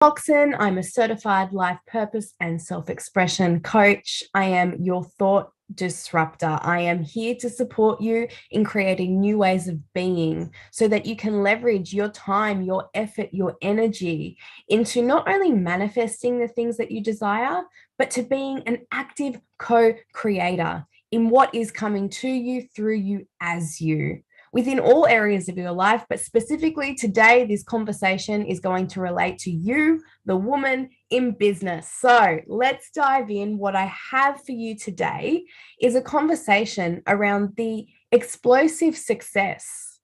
Oxen. I'm a certified life purpose and self-expression coach. I am your thought disruptor. I am here to support you in creating new ways of being so that you can leverage your time, your effort, your energy into not only manifesting the things that you desire, but to being an active co-creator in what is coming to you, through you, as you, within all areas of your life. But specifically today, this conversation is going to relate to you, the woman in business. So let's dive in. What I have for you today is a conversation around the explosive success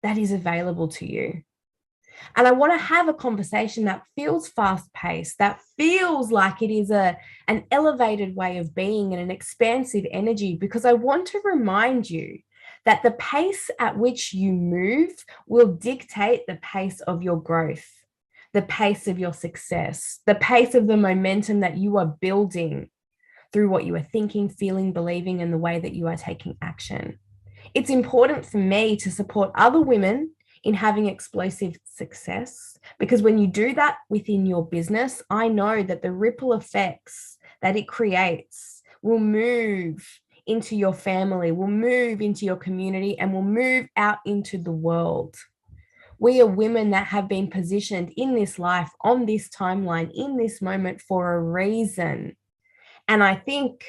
that is available to you. And I want to have a conversation that feels fast paced, that feels like it is an elevated way of being and an expansive energy, because I want to remind you that the pace at which you move will dictate the pace of your growth, the pace of your success, the pace of the momentum that you are building through what you are thinking, feeling, believing, and the way that you are taking action. It's important for me to support other women in having explosive success, because when you do that within your business, I know that the ripple effects that it creates will move into your family, will move into your community, and will move out into the world. We are women that have been positioned in this life, on this timeline, in this moment for a reason. And I think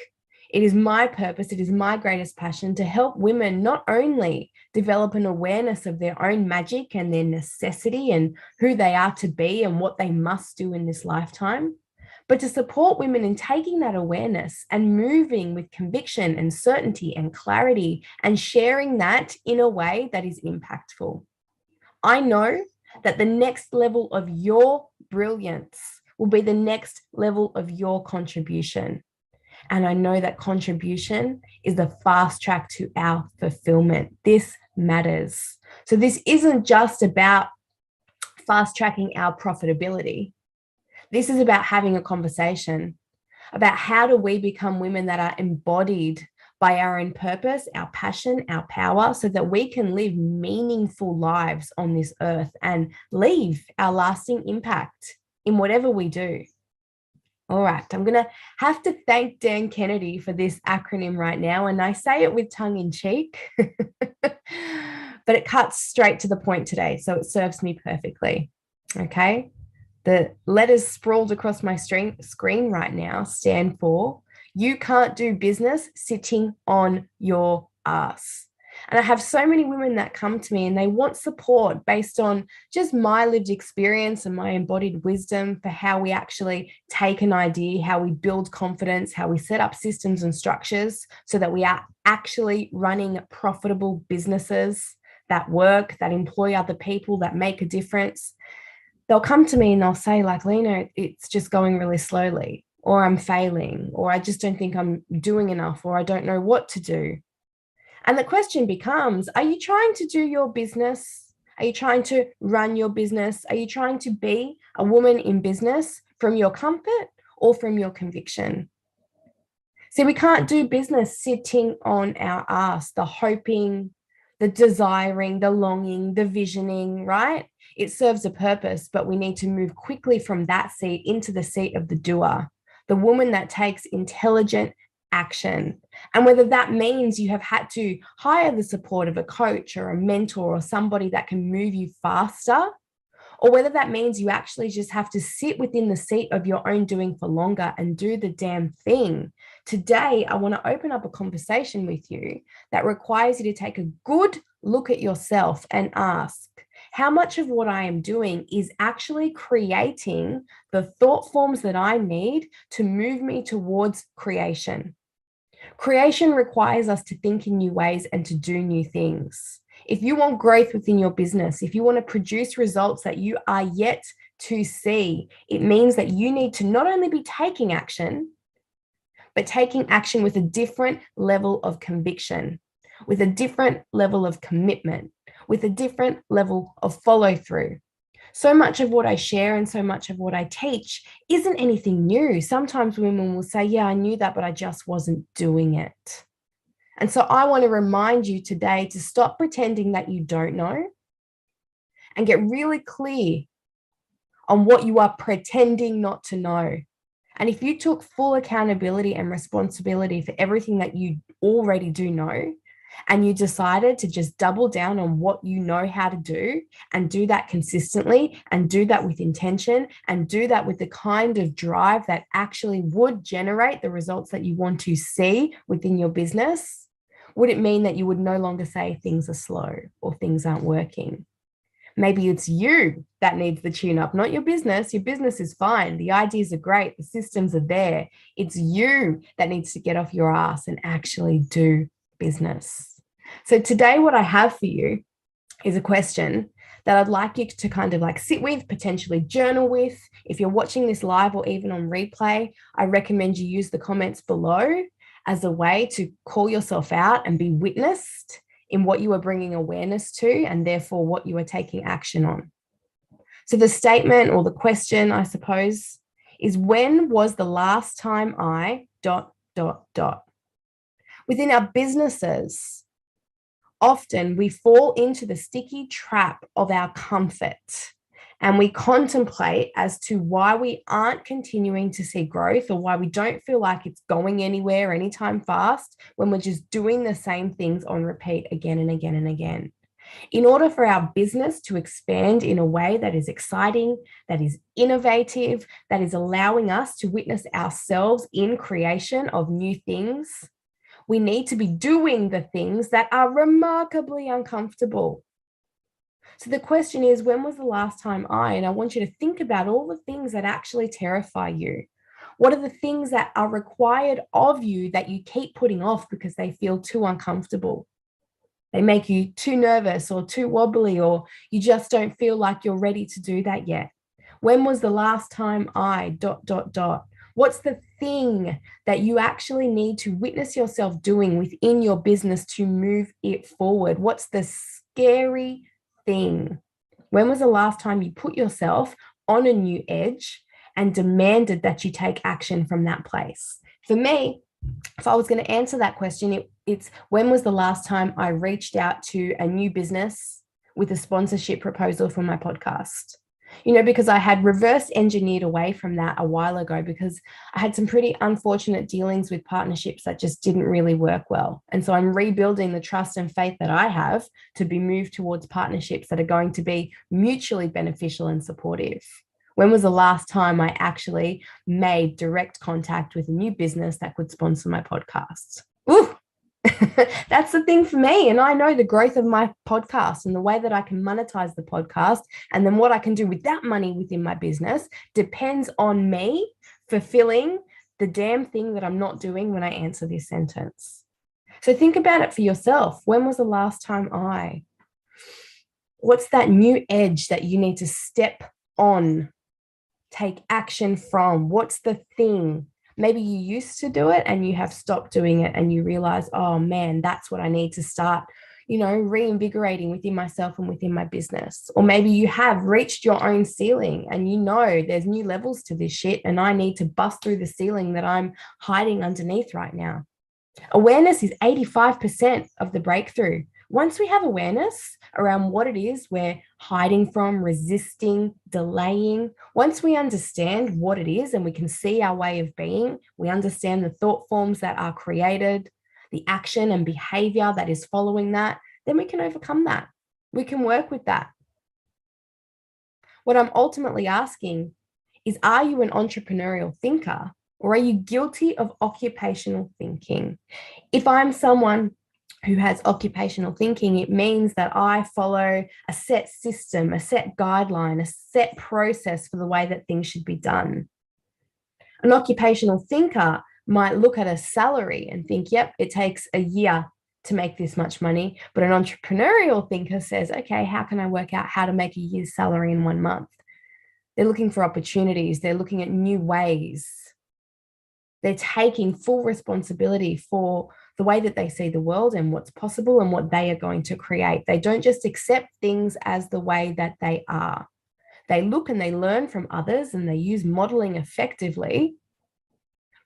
it is my purpose, it is my greatest passion to help women not only develop an awareness of their own magic and their necessity and who they are to be and what they must do in this lifetime, but to support women in taking that awareness and moving with conviction and certainty and clarity and sharing that in a way that is impactful. I know that the next level of your brilliance will be the next level of your contribution. And I know that contribution is the fast track to our fulfillment. This matters. So this isn't just about fast tracking our profitability. This is about having a conversation about how do we become women that are embodied by our own purpose, our passion, our power, so that we can live meaningful lives on this earth and leave our lasting impact in whatever we do. All right, I'm going to have to thank Dan Kennedy for this acronym right now. And I say it with tongue in cheek, but it cuts straight to the point today. So it serves me perfectly. Okay. The letters sprawled across my screen right now stand for: you can't do business sitting on your ass. And I have so many women that come to me and they want support based on just my lived experience and my embodied wisdom for how we actually take an idea, how we build confidence, how we set up systems and structures so that we are actually running profitable businesses that work, that employ other people, that make a difference. They'll come to me and they'll say, like, Lena, it's just going really slowly, or I'm failing, or I just don't think I'm doing enough, or I don't know what to do. And the question becomes, are you trying to do your business? Are you trying to run your business? Are you trying to be a woman in business from your comfort or from your conviction? See, we can't do business sitting on our ass, the hoping, the desiring, the longing, the visioning, right? It serves a purpose, but we need to move quickly from that seat into the seat of the doer, the woman that takes intelligent action. And whether that means you have had to hire the support of a coach or a mentor or somebody that can move you faster, or whether that means you actually just have to sit within the seat of your own doing for longer and do the damn thing. Today, I want to open up a conversation with you that requires you to take a good look at yourself and ask, how much of what I am doing is actually creating the thought forms that I need to move me towards creation? Creation requires us to think in new ways and to do new things. If you want growth within your business, if you want to produce results that you are yet to see, it means that you need to not only be taking action, but taking action with a different level of conviction, with a different level of commitment, with a different level of follow through. So much of what I share and so much of what I teach isn't anything new. Sometimes women will say, yeah, I knew that, but I just wasn't doing it. And so I want to remind you today to stop pretending that you don't know and get really clear on what you are pretending not to know. And if you took full accountability and responsibility for everything that you already do know, and you decided to just double down on what you know how to do and do that consistently and do that with intention and do that with the kind of drive that actually would generate the results that you want to see within your business, would it mean that you would no longer say things are slow or things aren't working? Maybe it's you that needs the tune up, not your business. Your business is fine. The ideas are great. The systems are there. It's you that needs to get off your ass and actually do business. So today, what I have for you is a question that I'd like you to kind of like sit with, potentially journal with. If you're watching this live or even on replay, I recommend you use the comments below as a way to call yourself out and be witnessed in what you are bringing awareness to, and therefore what you are taking action on. So the statement or the question, I suppose, is when was the last time I ... Within our businesses, often we fall into the sticky trap of our comfort, and we contemplate as to why we aren't continuing to see growth or why we don't feel like it's going anywhere anytime fast when we're just doing the same things on repeat again and again and again. In order for our business to expand in a way that is exciting, that is innovative, that is allowing us to witness ourselves in creation of new things, we need to be doing the things that are remarkably uncomfortable. So the question is, when was the last time and I want you to think about all the things that actually terrify you. What are the things that are required of you that you keep putting off because they feel too uncomfortable? They make you too nervous or too wobbly, or you just don't feel like you're ready to do that yet. When was the last time What's the thing that you actually need to witness yourself doing within your business to move it forward? What's the scary thing? When was the last time you put yourself on a new edge and demanded that you take action from that place? For me, if I was going to answer that question, it's when was the last time I reached out to a new business with a sponsorship proposal for my podcast? Because I had reverse engineered away from that a while ago because I had some pretty unfortunate dealings with partnerships that just didn't really work well. And so I'm rebuilding the trust and faith that I have to be moved towards partnerships that are going to be mutually beneficial and supportive. When was the last time I actually made direct contact with a new business that could sponsor my podcast? Ooh, that's the thing for me. And I know the growth of my podcast and the way that I can monetize the podcast and then what I can do with that money within my business depends on me fulfilling the damn thing that I'm not doing when I answer this sentence. So think about it for yourself. When was the last time What's that new edge that you need to step on, take action from? What's the thing? Maybe you used to do it and you have stopped doing it and you realize, oh man, that's what I need to start, reinvigorating within myself and within my business. Or maybe you have reached your own ceiling and there's new levels to this shit and I need to bust through the ceiling that I'm hiding underneath right now. Awareness is 85% of the breakthrough. Once we have awareness around what it is we're hiding from, resisting, delaying, once we understand what it is and we can see our way of being, we understand the thought forms that are created, the action and behavior that is following that, then we can overcome that. We can work with that. What I'm ultimately asking is, are you an entrepreneurial thinker or are you guilty of occupational thinking? If I'm someone who has occupational thinking, it means that I follow a set system, a set guideline, a set process for the way that things should be done. An occupational thinker might look at a salary and think, yep, it takes a year to make this much money. But an entrepreneurial thinker says, okay, how can I work out how to make a year's salary in 1 month? They're looking for opportunities. They're looking at new ways. They're taking full responsibility for the way that they see the world and what's possible and what they are going to create. They don't just accept things as the way that they are. They look and they learn from others and they use modeling effectively,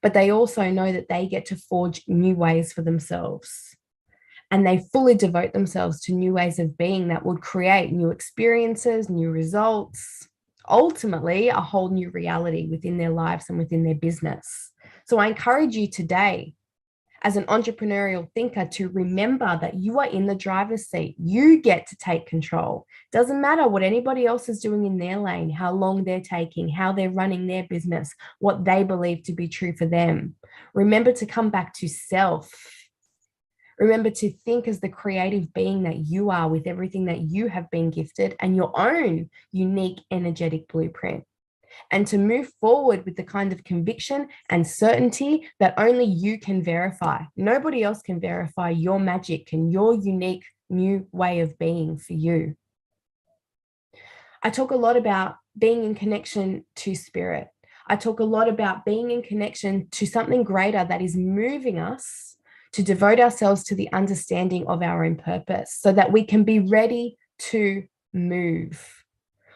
but they also know that they get to forge new ways for themselves. And they fully devote themselves to new ways of being that would create new experiences, new results, ultimately a whole new reality within their lives and within their business. So I encourage you today, as an entrepreneurial thinker, to remember that you are in the driver's seat. You get to take control. Doesn't matter what anybody else is doing in their lane, how long they're taking, how they're running their business, what they believe to be true for them. Remember to come back to self. Remember to think as the creative being that you are, with everything that you have been gifted and your own unique energetic blueprint. And to move forward with the kind of conviction and certainty that only you can verify. Nobody else can verify your magic and your unique new way of being for you. I talk a lot about being in connection to spirit. I talk a lot about being in connection to something greater that is moving us to devote ourselves to the understanding of our own purpose so that we can be ready to move.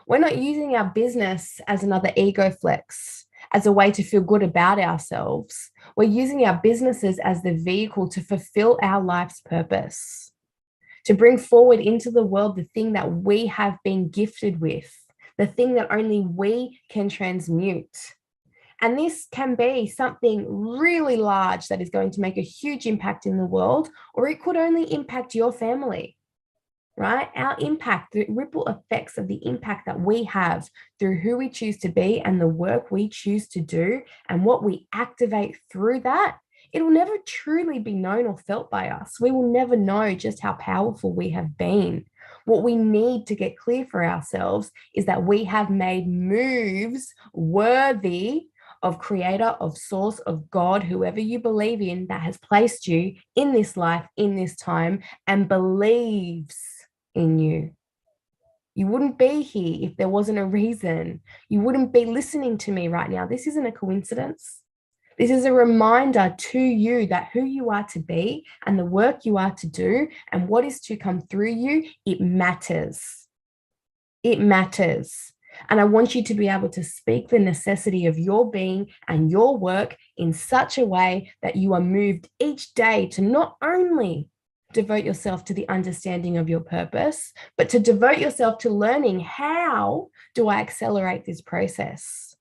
We're not using our business as another ego flex, as a way to feel good about ourselves. We're using our businesses as the vehicle to fulfill our life's purpose, to bring forward into the world the thing that we have been gifted with, the thing that only we can transmute. And this can be something really large that is going to make a huge impact in the world, or it could only impact your family, right? Our impact, the ripple effects of the impact that we have through who we choose to be and the work we choose to do and what we activate through that, it will never truly be known or felt by us. We will never know just how powerful we have been. What we need to get clear for ourselves is that we have made moves worthy of creator, of source, of God, whoever you believe in, that has placed you in this life, in this time, and believes in you. You wouldn't be here if there wasn't a reason. You wouldn't be listening to me right now. This isn't a coincidence. This is a reminder to you that who you are to be and the work you are to do and what is to come through you, it matters. It matters. And I want you to be able to speak the necessity of your being and your work in such a way that you are moved each day to not only devote yourself to the understanding of your purpose, but to devote yourself to learning, how do I accelerate this process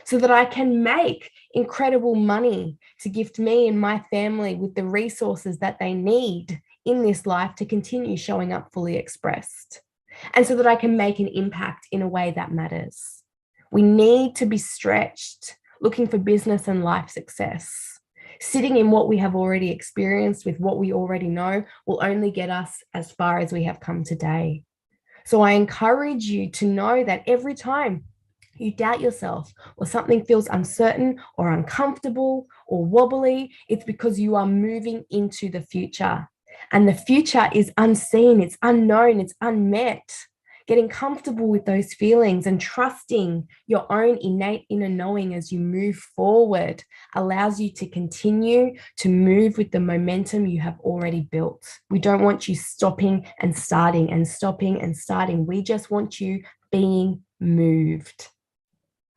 so that I can make incredible money to gift me and my family with the resources that they need in this life to continue showing up fully expressed, and so that I can make an impact in a way that matters. We need to be stretched, looking for business and life success. Sitting in what we have already experienced with what we already know will only get us as far as we have come today. So I encourage you to know that every time you doubt yourself or something feels uncertain or uncomfortable or wobbly, it's because you are moving into the future. And the future is unseen, it's unknown, it's unmet. Getting comfortable with those feelings and trusting your own innate inner knowing as you move forward allows you to continue to move with the momentum you have already built. We don't want you stopping and starting and stopping and starting. We just want you being moved.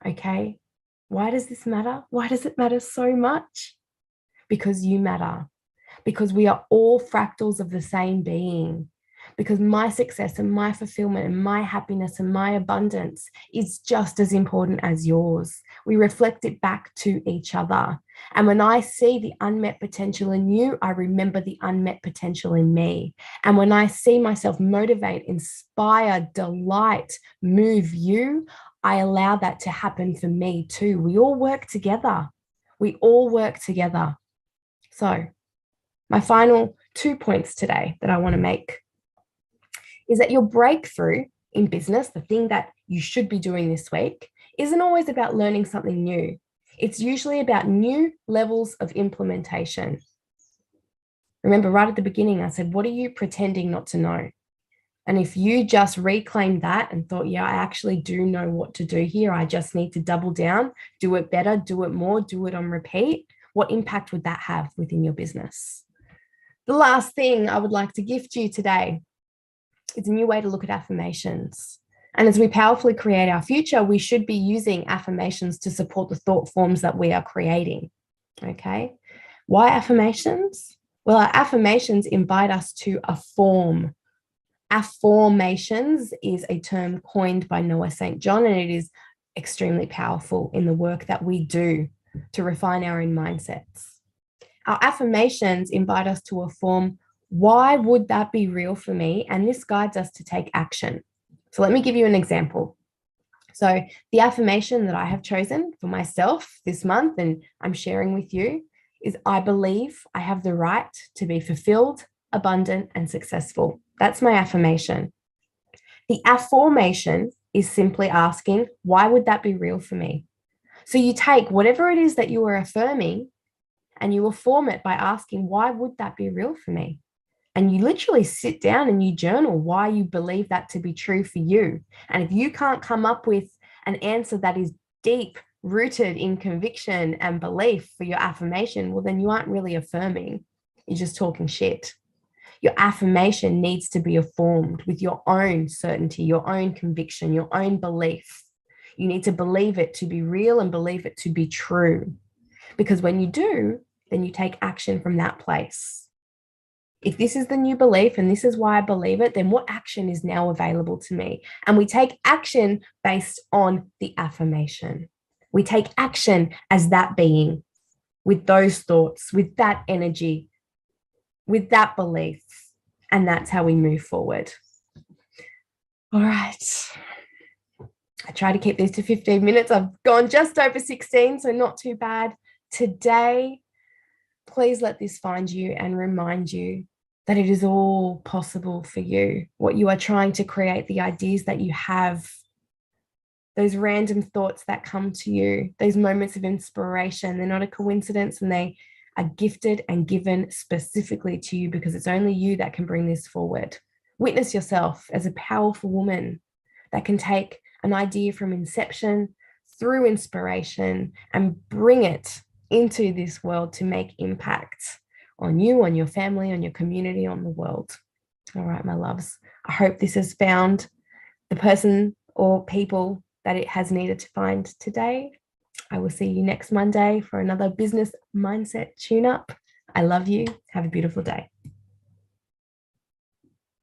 Okay? Why does this matter? Why does it matter so much? Because you matter. Because we are all fractals of the same being. Because my success and my fulfillment and my happiness and my abundance is just as important as yours. We reflect it back to each other. And when I see the unmet potential in you, I remember the unmet potential in me. And when I see myself motivate, inspire, delight, move you, I allow that to happen for me too. We all work together. We all work together. So, my final 2 points today that I want to make is that your breakthrough in business, the thing that you should be doing this week, isn't always about learning something new. It's usually about new levels of implementation. Remember, right at the beginning, I said, what are you pretending not to know? And if you just reclaimed that and thought, yeah, I actually do know what to do here, I just need to double down, do it better, do it more, do it on repeat, what impact would that have within your business? The last thing I would like to gift you today is a new way to look at affirmations. And as we powerfully create our future, we should be using affirmations to support the thought forms that we are creating. Okay? Why affirmations? Well, our affirmations invite us to affirm. Affirmations is a term coined by Noah St. John, and it is extremely powerful in the work that we do to refine our own mindsets. Our affirmations invite us to affirm, why would that be real for me? And this guides us to take action. So let me give you an example. So the affirmation that I have chosen for myself this month and I'm sharing with you is, I believe I have the right to be fulfilled, abundant, and successful. That's my affirmation. The affirmation is simply asking, why would that be real for me? So you take whatever it is that you are affirming and you affirm it by asking, why would that be real for me? And you literally sit down and you journal why you believe that to be true for you. And if you can't come up with an answer that is deep, rooted in conviction and belief for your affirmation, well, then you aren't really affirming. You're just talking shit. Your affirmation needs to be affirmed with your own certainty, your own conviction, your own belief. You need to believe it to be real and believe it to be true. Because when you do, then you take action from that place. If this is the new belief and this is why I believe it, then what action is now available to me? And we take action based on the affirmation. We take action as that being, with those thoughts, with that energy, with that belief. And that's how we move forward. All right. I try to keep these to 15 minutes. I've gone just over 16, so not too bad. Today, please let this find you and remind you that it is all possible for you. What you are trying to create, the ideas that you have, those random thoughts that come to you, those moments of inspiration, they're not a coincidence, and they are gifted and given specifically to you because it's only you that can bring this forward. Witness yourself as a powerful woman that can take an idea from inception through inspiration and bring it into this world to make impact on you, on your family, on your community, on the world. All right, my loves. I hope this has found the person or people that it has needed to find today. I will see you next Monday for another business mindset tune-up. I love you. Have a beautiful day.